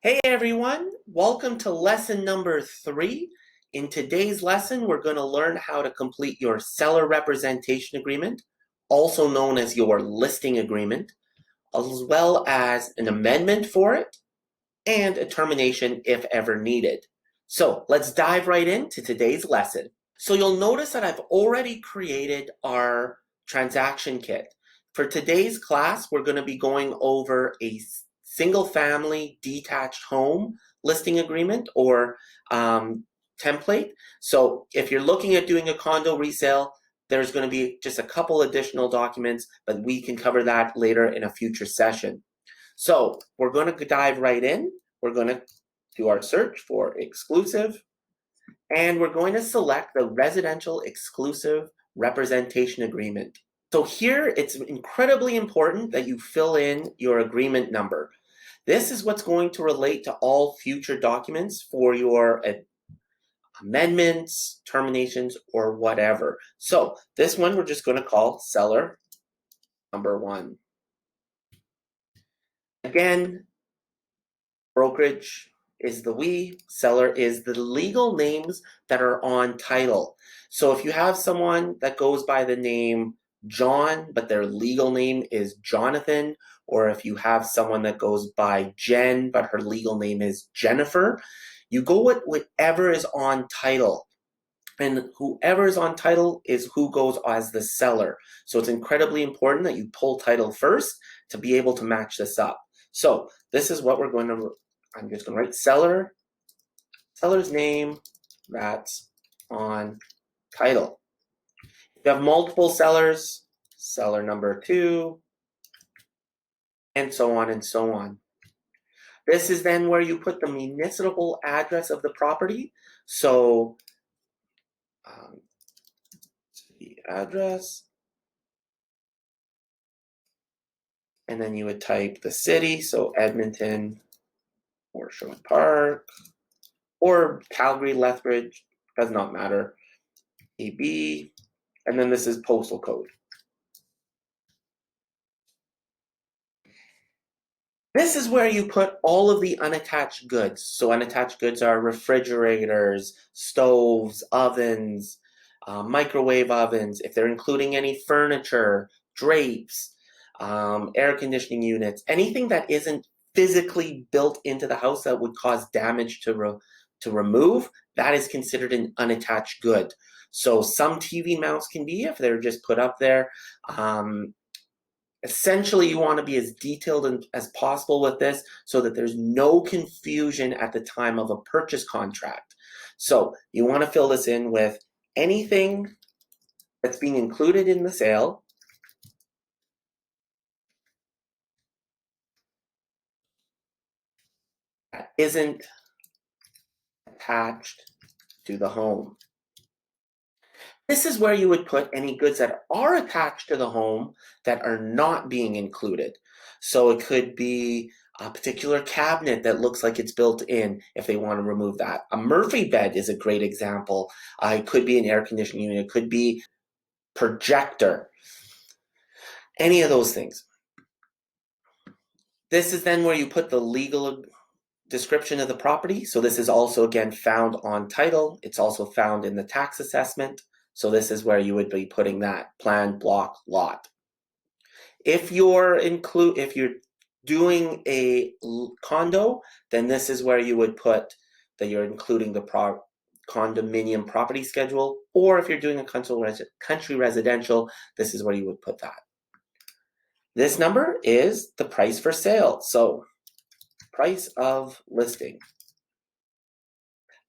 Hey everyone, welcome to lesson number 3. In today's lesson, we're going to learn how to complete your seller representation agreement, also known as your listing agreement, as well as an amendment for it and a termination if ever needed. So let's dive right into today's lesson. So you'll notice that I've already created our transaction kit. For today's class, we're going to be going over a single family detached home listing agreement or template. So if you're looking at doing a condo resale, there's going to be just a couple additional documents, but we can cover that later in a future session. So we're going to dive right in. We're going to do our search for exclusive, and we're going to select the residential exclusive representation agreement. So here it's incredibly important that you fill in your agreement number. This is what's going to relate to all future documents for your amendments, terminations, or whatever. So this one we're just going to call seller number 1. Again, brokerage is the we, seller is the legal names that are on title. So if you have someone that goes by the name John, but their legal name is Jonathan, or if you have someone that goes by Jen, but her legal name is Jennifer, you go with whatever is on title. And whoever is on title is who goes as the seller. So it's incredibly important that you pull title first to be able to match this up. So this is what we're going to, I'm just going to write seller's name that's on title. If you have multiple sellers, seller number 2, and so on and so on. This is then where you put the municipal address of the property. So the address, and then you would type the city, so Edmonton or Sherwood Park or Calgary, Lethbridge, does not matter, AB, and then this is postal code. This is where you put all of the unattached goods. So unattached goods are refrigerators, stoves, ovens, microwave ovens, if they're including any furniture, drapes, air conditioning units, anything that isn't physically built into the house that would cause damage to remove, that is considered an unattached good. So some TV mounts can be, if they're just put up there. Essentially, you want to be as detailed as possible with this so that there's no confusion at the time of a purchase contract. So you want to fill this in with anything that's being included in the sale that isn't attached to the home. This is where you would put any goods that are attached to the home that are not being included. So it could be a particular cabinet that looks like it's built in if they want to remove that. A Murphy bed is a great example. It could be an air conditioning unit. It could be projector. Any of those things. This is then where you put the legal description of the property. So this is also, again, found on title. It's also found in the tax assessment. So this is where you would be putting that plan, block, lot. If you're doing a condo, then this is where you would put that you're including the condominium property schedule. Or if you're doing a country residential, this is where you would put that. This number is the price for sale. So price of listing.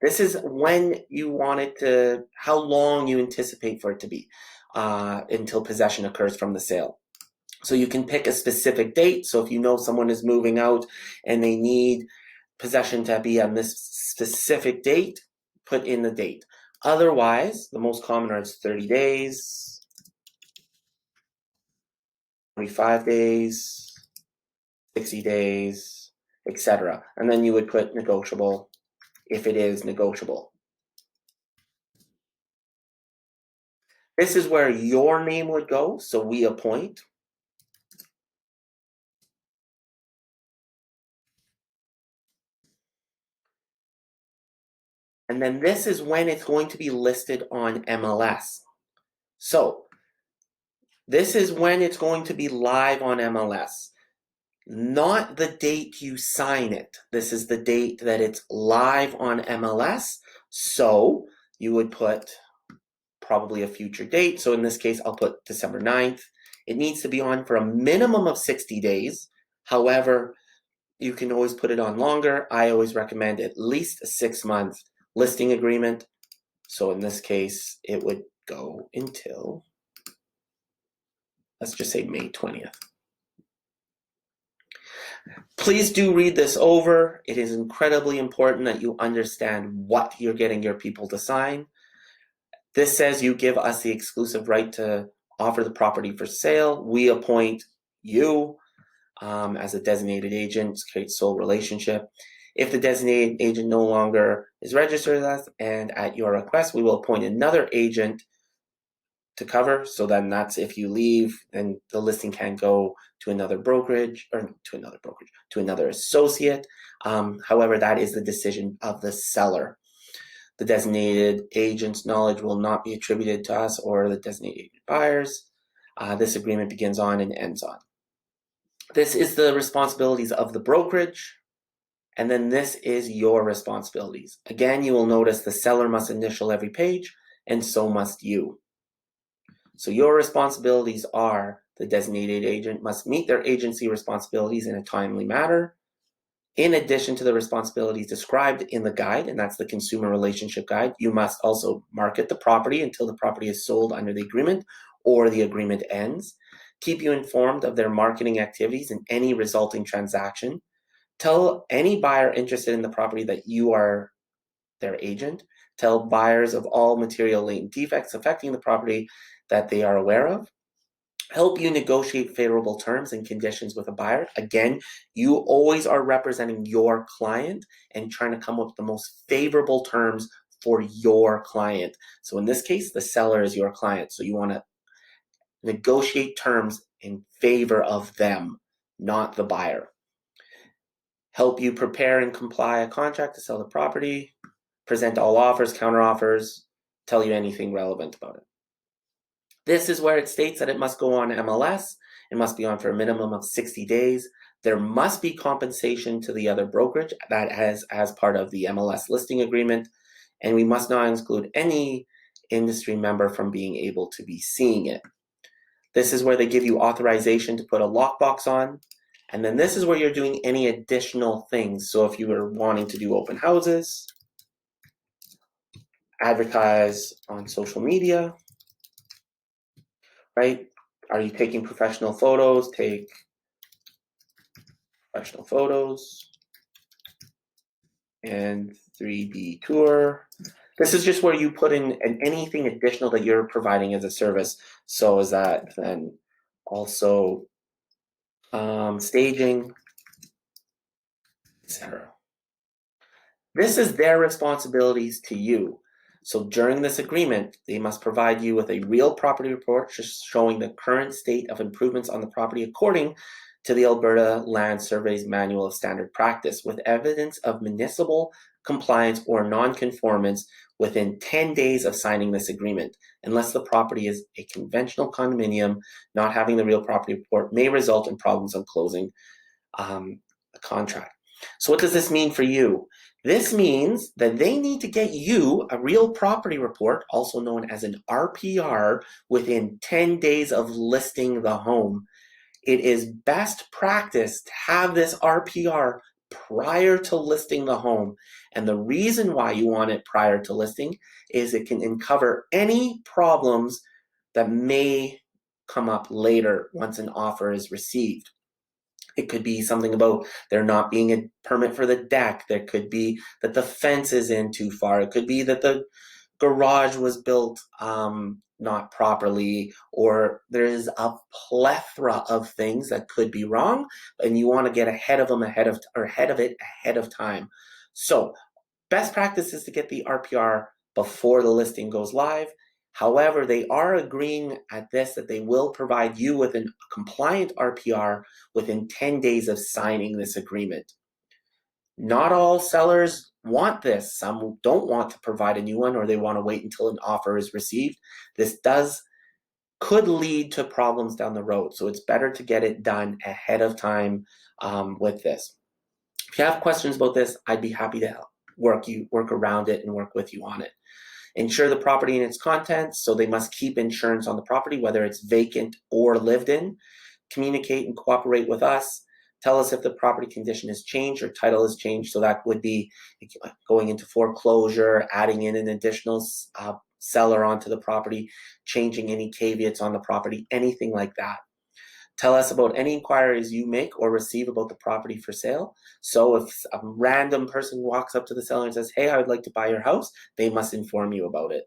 This is when you want it to, how long you anticipate for it to be until possession occurs from the sale. So you can pick a specific date. So if you know someone is moving out and they need possession to be on this specific date, put in the date. Otherwise, the most common are 30 days, 45 days, 60 days, etc. And then you would put negotiable if it is negotiable. This is where your name would go, so we appoint. And then this is when it's going to be listed on MLS. So this is when it's going to be live on MLS. Not the date you sign it. This is the date that it's live on MLS. So you would put probably a future date. So in this case, I'll put December 9th. It needs to be on for a minimum of 60 days. However, you can always put it on longer. I always recommend at least a 6-month listing agreement. So in this case, it would go until, let's just say May 20th. Please do read this over. It is incredibly important that you understand what you're getting your people to sign. This says you give us the exclusive right to offer the property for sale. We appoint you as a designated agent, create sole relationship. If the designated agent no longer is registered with us, and at your request, we will appoint another agent to cover. So then that's if you leave, then the listing can go to another brokerage or to another associate. However, that is the decision of the seller. The designated agent's knowledge will not be attributed to us or the designated buyers. This agreement begins on and ends on. This is the responsibilities of the brokerage, and then this is your responsibilities. Again, you will notice the seller must initial every page, and so must you. So your responsibilities are the designated agent must meet their agency responsibilities in a timely manner. In addition to the responsibilities described in the guide, and that's the consumer relationship guide, you must also market the property until the property is sold under the agreement or the agreement ends. Keep you informed of their marketing activities and any resulting transaction. Tell any buyer interested in the property that you are their agent. Tell buyers of all material latent defects affecting the property that they are aware of. Help you negotiate favorable terms and conditions with a buyer. Again, you always are representing your client and trying to come up with the most favorable terms for your client. So in this case, the seller is your client. So you want to negotiate terms in favor of them, not the buyer. Help you prepare and comply a contract to sell the property. Present all offers, counteroffers, tell you anything relevant about it. This is where it states that it must go on MLS. It must be on for a minimum of 60 days. There must be compensation to the other brokerage that as part of the MLS listing agreement. And we must not exclude any industry member from being able to be seeing it. This is where they give you authorization to put a lockbox on. And then this is where you're doing any additional things. So if you were wanting to do open houses, advertise on social media, right? Are you taking professional photos? Take professional photos and 3D tour. This is just where you put in anything additional that you're providing as a service. So is that then also staging, etc. This is their responsibilities to you. So during this agreement, they must provide you with a real property report just showing the current state of improvements on the property according to the Alberta Land Survey's Manual of Standard Practice, with evidence of municipal compliance or non-conformance within 10 days of signing this agreement. Unless the property is a conventional condominium, not having the real property report may result in problems on closing a contract. So what does this mean for you? This means that they need to get you a real property report, also known as an RPR, within 10 days of listing the home. It is best practice to have this RPR prior to listing the home. And the reason why you want it prior to listing is it can uncover any problems that may come up later once an offer is received. It could be something about there not being a permit for the deck. There could be that the fence is in too far. It could be that the garage was built not properly, or there's a plethora of things that could be wrong, and you want to get ahead of it ahead of time. So best practice is to get the RPR before the listing goes live. However, they are agreeing at this that they will provide you with a compliant RPR within 10 days of signing this agreement. Not all sellers want this. Some don't want to provide a new one, or they want to wait until an offer is received. This could lead to problems down the road. So it's better to get it done ahead of time with this. If you have questions about this, I'd be happy to help work around it and work with you on it. Insure the property and its contents, so they must keep insurance on the property, whether it's vacant or lived in. Communicate and cooperate with us. Tell us if the property condition has changed or title has changed. So that would be going into foreclosure, adding in an additional seller onto the property, changing any caveats on the property, anything like that. Tell us about any inquiries you make or receive about the property for sale. So if a random person walks up to the seller and says, hey, I would like to buy your house, they must inform you about it.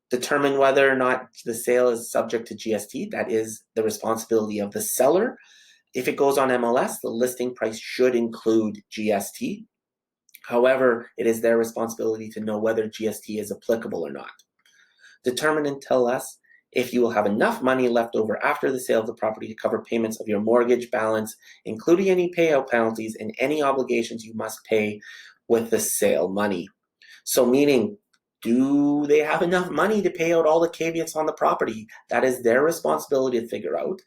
Determine whether or not the sale is subject to GST. That is the responsibility of the seller. If it goes on MLS, the listing price should include GST. However, it is their responsibility to know whether GST is applicable or not. Determine and tell us if you will have enough money left over after the sale of the property to cover payments of your mortgage balance, including any payout penalties and any obligations you must pay with the sale money. So meaning, do they have enough money to pay out all the caveats on the property? That is their responsibility to figure out.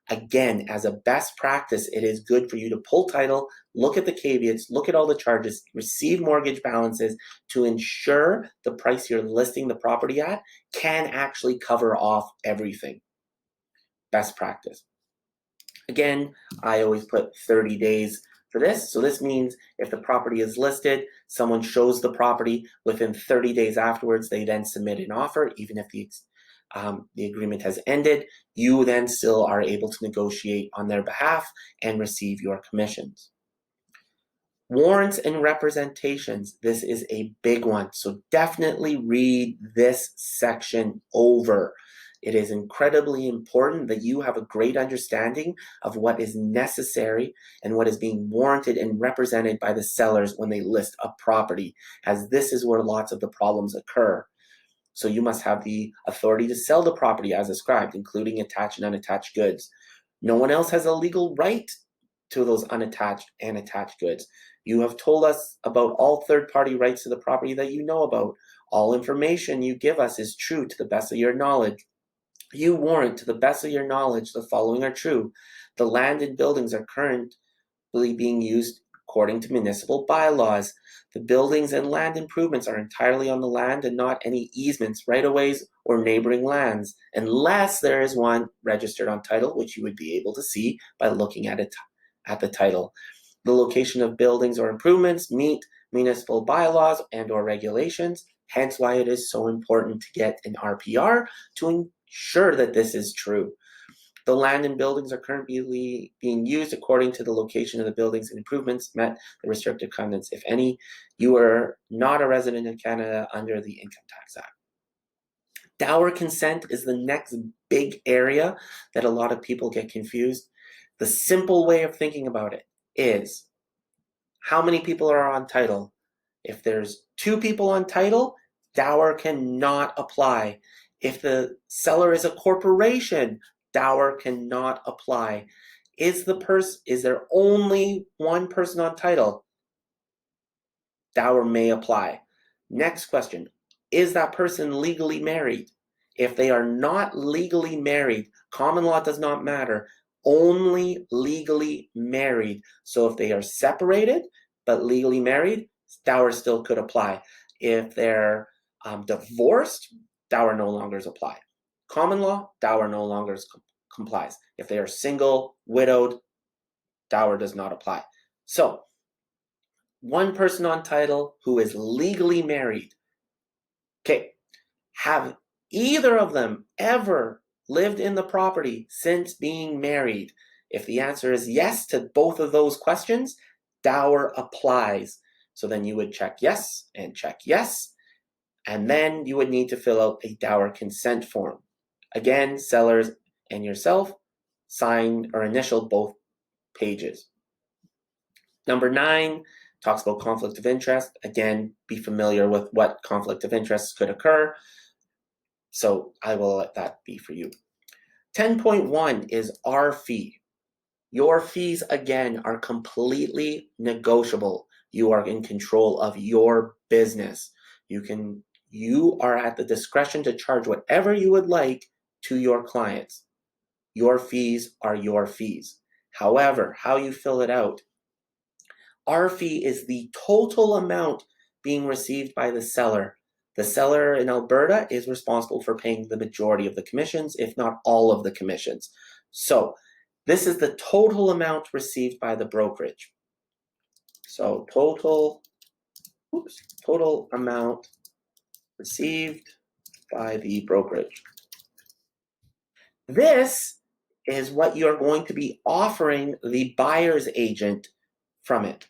Again, as a best practice, it is good for you to pull title, look at the caveats, look at all the charges, receive mortgage balances to ensure the price you're listing the property at can actually cover off everything. Best practice. Again, I always put 30 days for this. So this means if the property is listed, someone shows the property, within 30 days afterwards, they then submit an offer, even if the agreement has ended, you then still are able to negotiate on their behalf and receive your commissions. Warrants and representations. This is a big one. So definitely read this section over. It is incredibly important that you have a great understanding of what is necessary and what is being warranted and represented by the sellers when they list a property, as this is where lots of the problems occur. So you must have the authority to sell the property as described, including attached and unattached goods. No one else has a legal right to those unattached and attached goods. You have told us about all third-party rights to the property that you know about. All information you give us is true to the best of your knowledge. You warrant to the best of your knowledge the following are true. The land and buildings are currently being used according to municipal bylaws. The buildings and land improvements are entirely on the land and not any easements, right-of-ways, or neighboring lands, unless there is one registered on title, which you would be able to see by looking at it at the title. The location of buildings or improvements meet municipal bylaws and or regulations, hence why it is so important to get an RPR to ensure that this is true. The land and buildings are currently being used according to the location of the buildings and improvements met the restrictive covenants, if any. You are not a resident of Canada under the Income Tax Act. Dower consent is the next big area that a lot of people get confused. The simple way of thinking about it is how many people are on title. If there's 2 people on title, dower cannot apply. If the seller is a corporation, dower cannot apply. Is there only one person on title? Dower may apply. Next question, is that person legally married? If they are not legally married, common law does not matter, only legally married. So if they are separated but legally married, dower still could apply. If they're divorced, dower no longer applies. Common law, dower no longer complies. If they are single, widowed, dower does not apply. So, one person on title who is legally married. Okay, have either of them ever lived in the property since being married? If the answer is yes to both of those questions, dower applies. So then you would check yes and check yes, and then you would need to fill out a dower consent form. Again, sellers and yourself sign or initial both pages. Number 9 talks about conflict of interest. Again, be familiar with what conflict of interest could occur. So I will let that be for you. 10.1 is our fee. Your fees, again, are completely negotiable. You are in control of your business. You are at the discretion to charge whatever you would like to your clients. Your fees are your fees. However, how you fill it out, our fee is the total amount being received by the seller. The seller in Alberta is responsible for paying the majority of the commissions, if not all of the commissions. So this is the total amount received by the brokerage. So total amount received by the brokerage. This is what you're going to be offering the buyer's agent from it.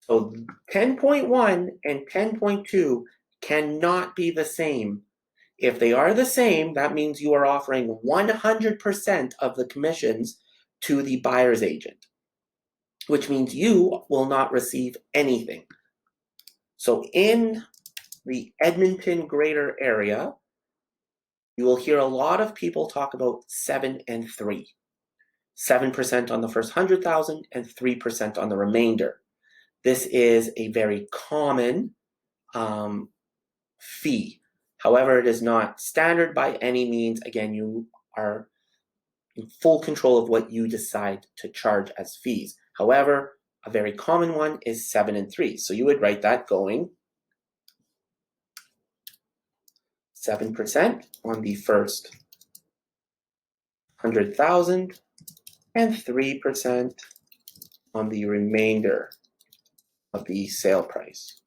So 10.1 and 10.2 cannot be the same. If they are the same, that means you are offering 100% of the commissions to the buyer's agent, which means you will not receive anything. So in the Edmonton greater area, you will hear a lot of people talk about 7 and 3. 7% on the first 100,000 and 3% on the remainder. This is a very common fee. However, it is not standard by any means. Again, you are in full control of what you decide to charge as fees. However, a very common one is 7 and 3. So you would write that going 7% on the first 100,000 and 3% on the remainder of the sale price.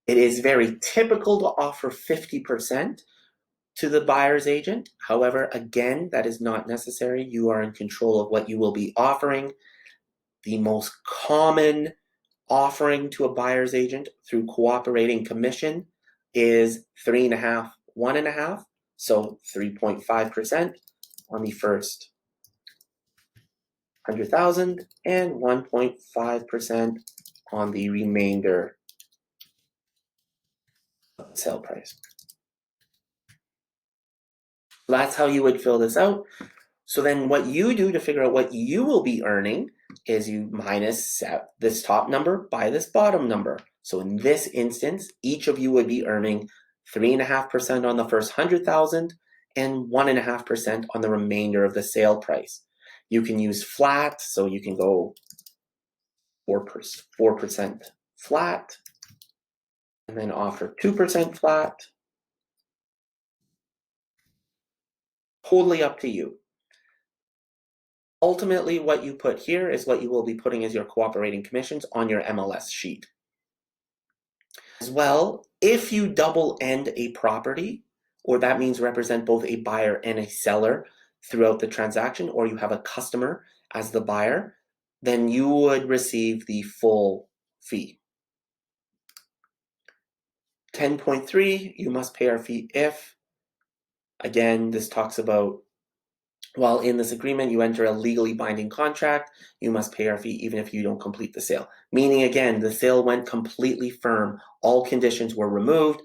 It is very typical to offer 50% to the buyer's agent. However, again, that is not necessary. You are in control of what you will be offering. The most common offering to a buyer's agent through cooperating commission is 3.5, 1.5. So 3.5% on the first 100,000 and 1.5% on the remainder of the sale price. That's how you would fill this out. So then what you do to figure out what you will be earning is you minus this top number by this bottom number. So in this instance, each of you would be earning 3.5% on the first 100,000 and 1.5% on the remainder of the sale price. You can use flat, so you can go 4% flat, and then offer 2% flat. Totally up to you. Ultimately, what you put here is what you will be putting as your cooperating commissions on your MLS sheet. As well, if you double end a property, or that means represent both a buyer and a seller throughout the transaction, or you have a customer as the buyer, then you would receive the full fee. 10.3, you must pay our fee if, again, this talks about, while in this agreement you enter a legally binding contract, you must pay our fee even if you don't complete the sale. Meaning, again, the sale went completely firm. All conditions were removed.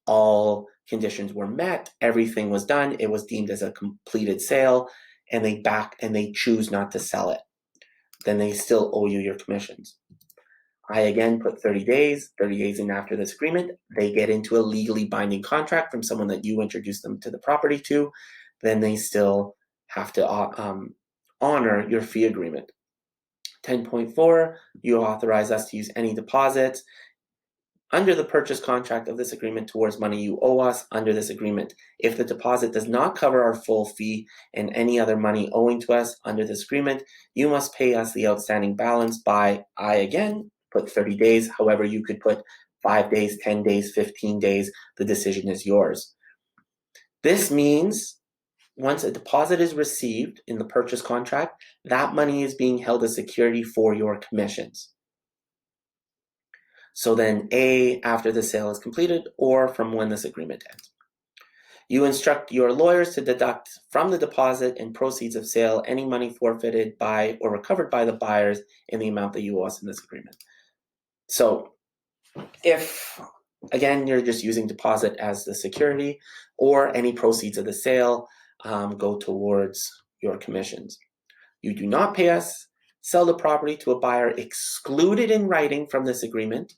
All conditions were met. Everything was done. It was deemed as a completed sale, and they choose not to sell it. Then they still owe you your commissions. I again put 30 days. 30 days in after this agreement, they get into a legally binding contract from someone that you introduced them to the property to. Then they still have to honor your fee agreement. 10.4, you authorize us to use any deposits under the purchase contract of this agreement towards money you owe us under this agreement. If the deposit does not cover our full fee and any other money owing to us under this agreement, you must pay us the outstanding balance by, I again put 30 days. However, you could put 5 days, 10 days, 15 days. The decision is yours. This means once a deposit is received in the purchase contract, that money is being held as security for your commissions. So then A, after the sale is completed, or from when this agreement ends. You instruct your lawyers to deduct from the deposit and proceeds of sale any money forfeited by or recovered by the buyers in the amount that you owe us in this agreement. So if Again, you're just using deposit as the security, or any proceeds of the sale go towards your commissions. You do not pay us, sell the property to a buyer excluded in writing from this agreement,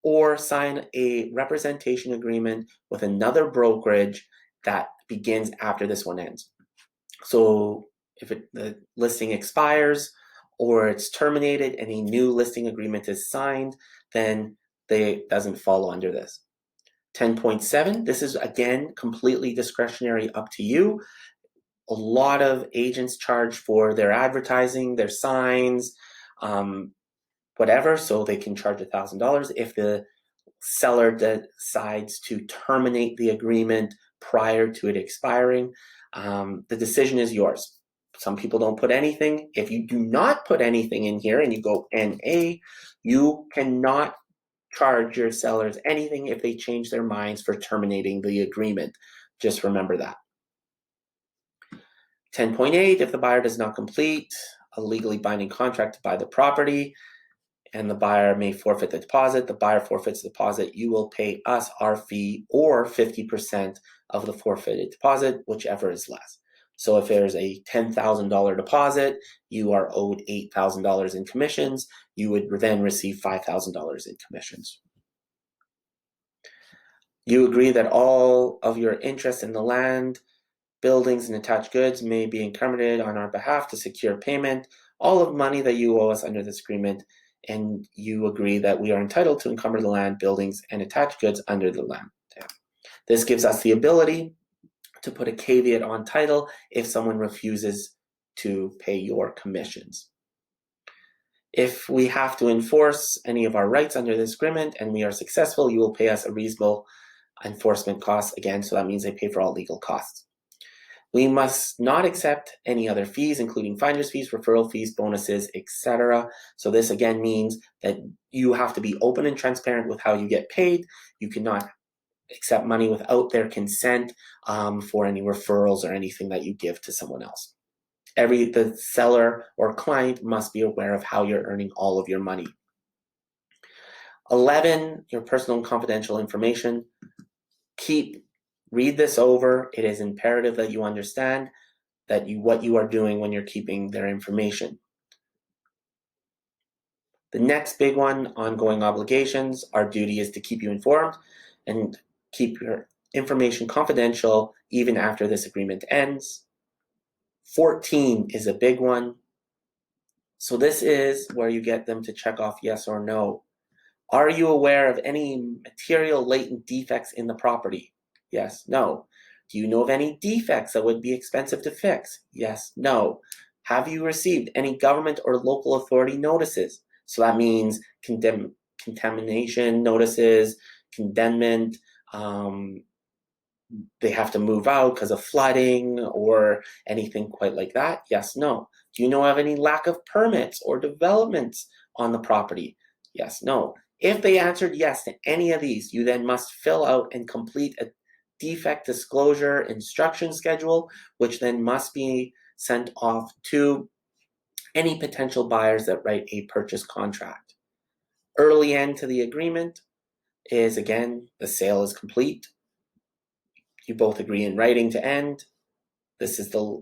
or sign a representation agreement with another brokerage that begins after this one ends. So if the listing expires or it's terminated and a new listing agreement is signed, then it doesn't fall under this. 10.7, this is again completely discretionary, up to you. A lot of agents charge for their advertising, their signs, whatever, so they can charge $1,000. If the seller decides to terminate the agreement prior to it expiring, the decision is yours. Some people don't put anything. If you do not put anything in here and you go NA, you cannot charge your sellers anything if they change their minds for terminating the agreement. Just remember that. 10.8, if the buyer does not complete a legally binding contract to buy the property and the buyer may forfeit the deposit, the buyer forfeits the deposit, you will pay us our fee or 50% of the forfeited deposit, whichever is less. So if there's a $10,000 deposit, you are owed $8,000 in commissions, you would then receive $5,000 in commissions. You agree that all of your interest in the land, buildings, and attached goods may be encumbered on our behalf to secure payment, all of money that you owe us under this agreement, and you agree that we are entitled to encumber the land, buildings, and attached goods under the land. This gives us the ability to put a caveat on title if someone refuses to pay your commissions. If we have to enforce any of our rights under this agreement and we are successful, you will pay us a reasonable enforcement cost, again, so that means they pay for all legal costs. We must not accept any other fees, including finder's fees, referral fees, bonuses, etc. So this again means that you have to be open and transparent with how you get paid. You cannot accept money without their consent for any referrals or anything that you give to someone else. The seller or client must be aware of how you're earning all of your money. 11, your personal and confidential information. Read this over. It is imperative that you understand that what you are doing when you're keeping their information. The next big one, ongoing obligations. Our duty is to keep you informed and keep your information confidential even after this agreement ends. 14 is a big one. So this is where you get them to check off yes or no. Are you aware of any material latent defects in the property? Yes, no. Do you know of any defects that would be expensive to fix? Yes, no. Have you received any government or local authority notices? So that means contamination notices, condemnment, they have to move out because of flooding or anything quite like that? Yes, no. Do you know of any lack of permits or developments on the property? Yes, no. If they answered yes to any of these, you then must fill out and complete a defect disclosure instruction schedule, which then must be sent off to any potential buyers that write a purchase contract. Early end to the agreement is, again, the sale is complete. You both agree in writing to end. This is the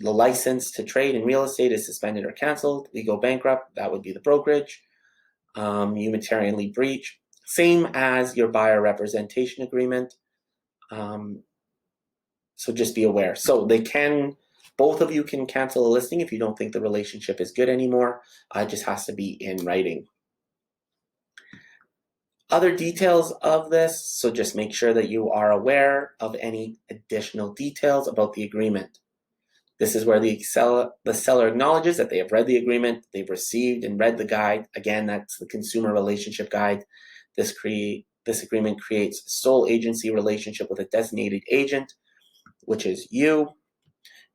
license to trade in real estate is suspended or canceled. We go bankrupt, that would be the brokerage. You materially breach. Same as your buyer representation agreement. So just be aware. So both of you can cancel a listing if you don't think the relationship is good anymore. It just has to be in writing. Other details of this, so just make sure that you are aware of any additional details about the agreement. This is where the seller acknowledges that they have read the agreement, they've received and read the guide. Again, that's the consumer relationship guide. This agreement creates a sole agency relationship with a designated agent, which is you.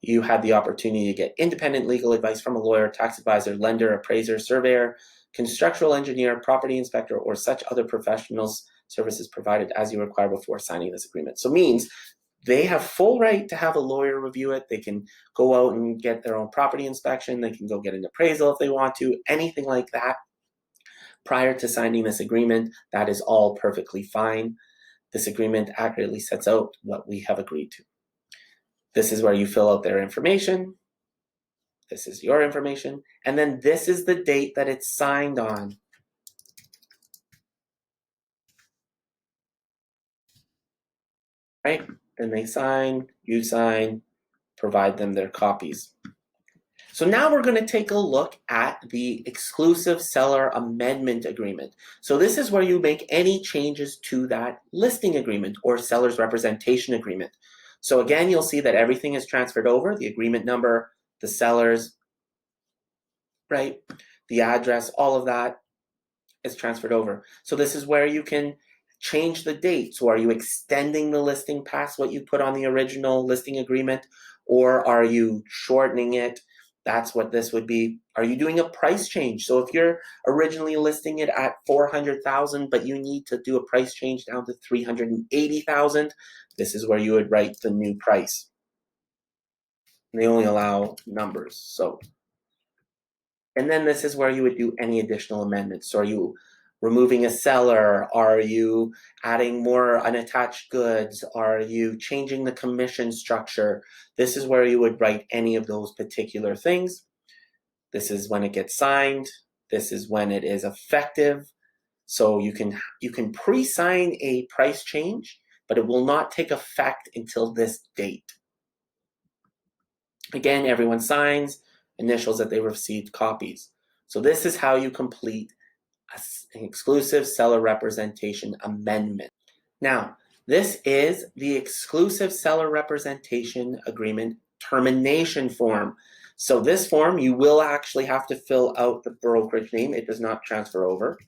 You have the opportunity to get independent legal advice from a lawyer, tax advisor, lender, appraiser, surveyor, constructional engineer, property inspector, or such other professionals services provided as you require before signing this agreement. So it means they have full right to have a lawyer review it. They can go out and get their own property inspection. They can go get an appraisal if they want to, anything like that. prior to signing this agreement, that is all perfectly fine. This agreement accurately sets out what we have agreed to. This is where you fill out their information. This is your information. And then this is the date that it's signed on. Right? Then they sign, you sign, provide them their copies. So now we're going to take a look at the exclusive seller amendment agreement. So this is where you make any changes to that listing agreement or seller's representation agreement. So again, you'll see that everything is transferred over, the agreement number, the seller's, right, the address, all of that is transferred over. So this is where you can change the date. So are you extending the listing past what you put on the original listing agreement, or are you shortening it? That's what this would be. Are you doing a price change? So if you're originally listing it at $400,000, but you need to do a price change down to $380,000, this is where you would write the new price. And they only allow numbers. So, and then this is where you would do any additional amendments. So are you removing a seller? Are you adding more unattached goods? Are you changing the commission structure? This is where you would write any of those particular things. This is when it gets signed. This is when it is effective. So you can pre-sign a price change, but it will not take effect until this date. Again, everyone signs, initials that they received copies. So this is how you complete an exclusive seller representation amendment. Now, this is the exclusive seller representation agreement termination form. So this form, you will actually have to fill out the brokerage name. It does not transfer over.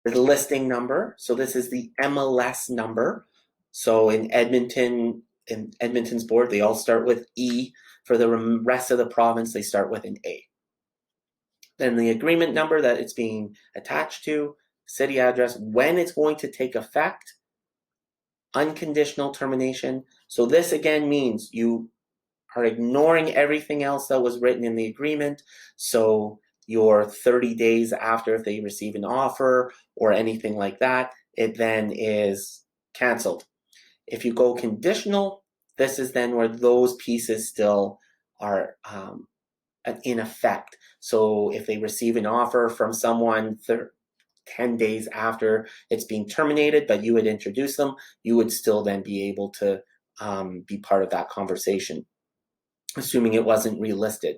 The listing number. So this is the MLS number. So in Edmonton's board, they all start with E. For the rest of the province, they start with an A. Then the agreement number that it's being attached to, city address, when it's going to take effect, unconditional termination. So this again means you are ignoring everything else that was written in the agreement. So your 30 days after, if they receive an offer or anything like that, it then is canceled. If you go conditional, this is then where those pieces still are in effect. So if they receive an offer from someone 10 days after it's being terminated, but you would introduce them, you would still then be able to be part of that conversation, assuming it wasn't relisted.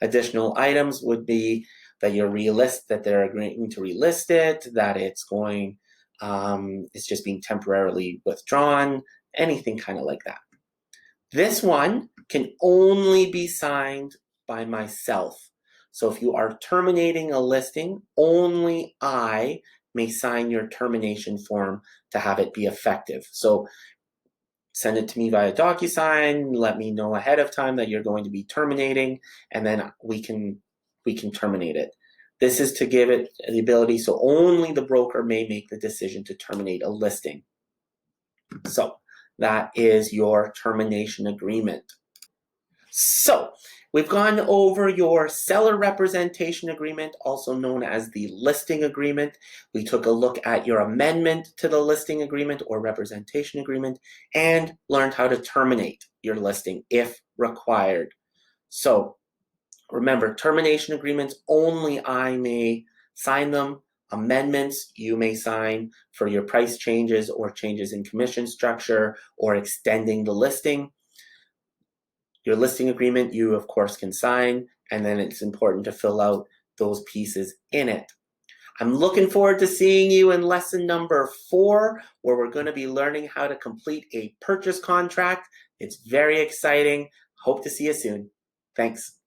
Additional items would be that that they're agreeing to relist it, that it's just being temporarily withdrawn, anything kind of like that. This one can only be signed by myself. So if you are terminating a listing, only I may sign your termination form to have it be effective. So send it to me via DocuSign, let me know ahead of time that you're going to be terminating, and then we can terminate it. This is to give it the ability so only the broker may make the decision to terminate a listing. So that is your termination agreement. So we've gone over your seller representation agreement, also known as the listing agreement. We took a look at your amendment to the listing agreement or representation agreement and learned how to terminate your listing if required. So remember, termination agreements, only I may sign them. Amendments, you may sign for your price changes or changes in commission structure or extending the listing. Your listing agreement, you of course can sign, and then it's important to fill out those pieces in it. I'm looking forward to seeing you in lesson number 4, where we're going to be learning how to complete a purchase contract. It's very exciting. Hope to see you soon. Thanks.